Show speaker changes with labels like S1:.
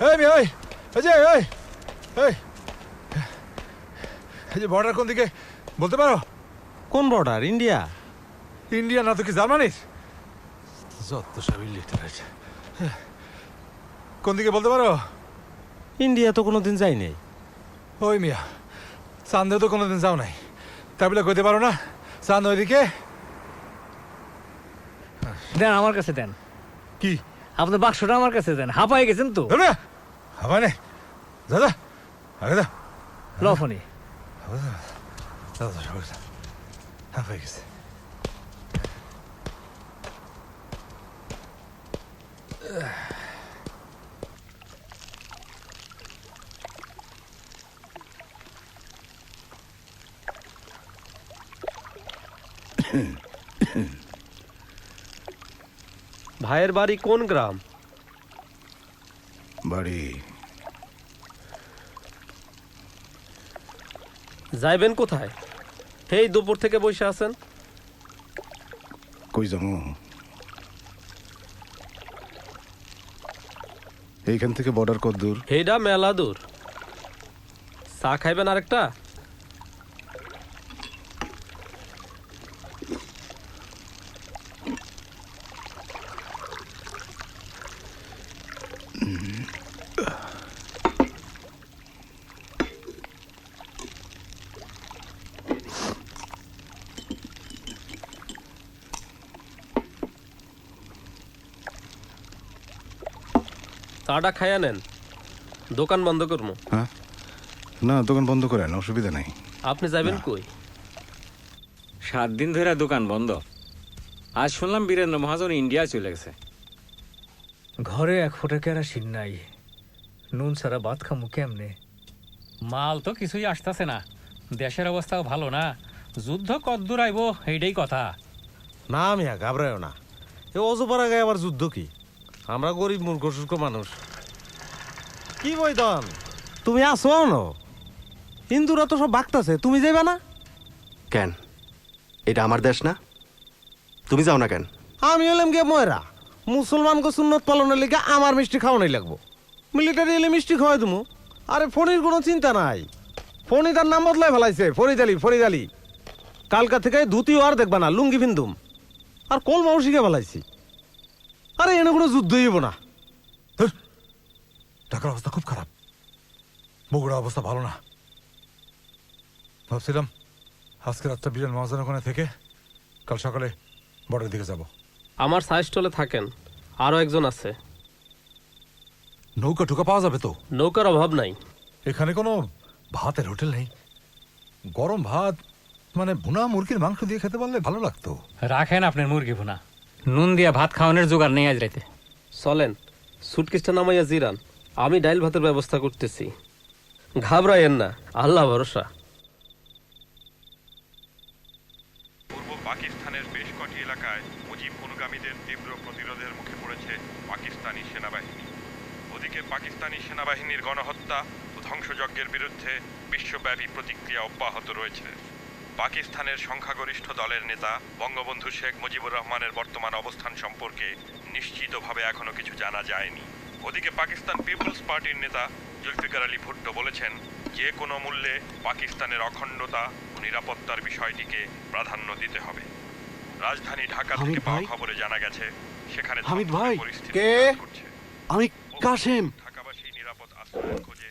S1: এই মিয়া এই এই যে এই এই এই যে বর্ডার কোন দিকে বলতে পারো?
S2: কোন বর্ডার? ইন্ডিয়া?
S1: ইন্ডিয়া না তো কি জার্মানির? যত সব ইলিটারেট। কোন দিকে বলতে পারো?
S2: ইন্ডিয়া তো কোনোদিন যাই নাই।
S1: ওই মিয়া চান্দেও তো কোনোদিন যাও নাই, তাই বলে কইতে পারো না চাঁদ ওইদিকে?
S3: দেন আমার কাছে দেন।
S1: কি
S3: আপনার বাক্সটা আমার কাছে দেন, হাঁপাই গেছেন তো।
S1: হবে না দাদা, আগে দা
S3: লফনি
S1: দাদা হয়ে গেছে।
S4: ভাইয়ের বাড়ি কোন গ্রাম?
S5: বাড়ি
S4: যাইবেন কোথায়? এই দুপুর থেকে বসে আছেন।
S5: কই যাবো? এইখান থেকে বর্ডার কত দূর?
S4: হেডা মেলা দূর। চা খাইবেন আরেকটা? চাটা খাইয়া নেন, দোকান বন্ধ করবো।
S5: হ্যাঁ না, দোকান বন্ধ করেন, অসুবিধা নাই।
S4: আপনি যাবেন কই?
S6: 7 দিন ধরে দোকান বন্ধ। আজ শুনলাম বীরেন্দ্র মহাজন ইন্ডিয়া চলে গেছে।
S3: ঘরে এক ফোঁটা কেরাসিন নাই, নুন ছাড়া ভাত খামু কেমনে?
S7: মাল তো কিছুই আসতেছে না, দেশের অবস্থাও ভালো না। যুদ্ধ কদ্দূর আইব এইটাই কথা।
S2: না মিয়া ঘাবড়ায়ও না, এ অজপাড়া গায়ে আবার যুদ্ধ কি? আমরা গরিব মূর্খ শুষ্ক মানুষ। কি বইতন তুমি আসো না? হিন্দুরা তো সব বাগতাছে, তুমি যাইবা না?
S8: কেন? এটা আমার দেশ না? তুমি যাও না কেন?
S2: আমি হলাম গিয়ে ময়রা মুসলমানকে সুন্নত পালনের লিগে আমার মিষ্টি খাওয়ানোই লাগবো। মিলিটারি এলে মিষ্টি খাওয়াই তুমি। আরে ফণির কোনো চিন্তা নাই, ফণি তার নাম বদলাই ফেলাইছে, ফরিদ আলী। কালকা থেকে ধুতিও আর দেখবা না, লুঙ্গি পিন্দুম। আর কল মাও শিখে ফেলাইছি। আরে এনে কোনো যুদ্ধই হইব না।
S1: ঢাকার অবস্থা খুব খারাপ, বগুড়ার অবস্থা ভালো না। ভাবছিলাম আজকে রাতটা বিরান মহাজনের ওখানে থেকে কাল সকালে বর্ডারের দিকে যাব।
S4: আমার সাইজ স্টলে থাকেন, আরো একজন আছে।
S1: নৌকা ঠুকা পাওয়া যাবে তো?
S4: নৌকার অভাব নাই।
S1: এখানে কোনো ভাতের হোটেল নেই? গরম ভাত মানে ভুনা মুরগির মাংস দিয়ে খেতে পারলে ভালো লাগতো।
S7: রাখেন আপনার মুরগি ভুনা, নুন দিয়া ভাত খাওয়ানোর জোগাড় নেই আজ রাইতে।
S4: চলেন সুটকেসটা নামাইয়া জিরান, আমি ডাইল ভাতের ব্যবস্থা করতেছি। ঘাবড়াইয়েন না, আল্লাহ ভরসা।
S9: পূর্ব পাকিস্তানের বেশ কটি এলাকায় মুজিব অনুগামীদের তীব্র প্রতিরোধের মুখে পড়েছে পাকিস্তানি সেনাবাহিনী। ওদিকে পাকিস্তানি সেনাবাহিনীর গণহত্যা ও ধ্বংসযজ্ঞের বিরুদ্ধে বিশ্বব্যাপী প্রতিক্রিয়া অব্যাহত রয়েছে। পাকিস্তানের সংখ্যাগরিষ্ঠ দলের নেতা বঙ্গবন্ধু শেখ মুজিবুর রহমানের বর্তমান অবস্থান সম্পর্কে নিশ্চিতভাবে এখনো কিছু জানা যায়নি। ওদিকে পাকিস্তান পিপলস পার্টির নেতা জুলফিকার আলী ভুট্টো বলেছেন, যে কোনো মূল্যে পাকিস্তানের অখণ্ডতা ও নিরাপত্তার বিষয়টিকে প্রাধান্য দিতে হবে। রাজধানী ঢাকা থেকে পাওয়া খবরে জানা গেছে, সেখানে
S8: হামিদ ভাই,
S9: পরিস্থিতি
S8: কে?
S9: করছে।
S8: আমি কাশেম।
S9: ঢাকাবাসী নিরাপদ আশ্রয়ের খোঁজে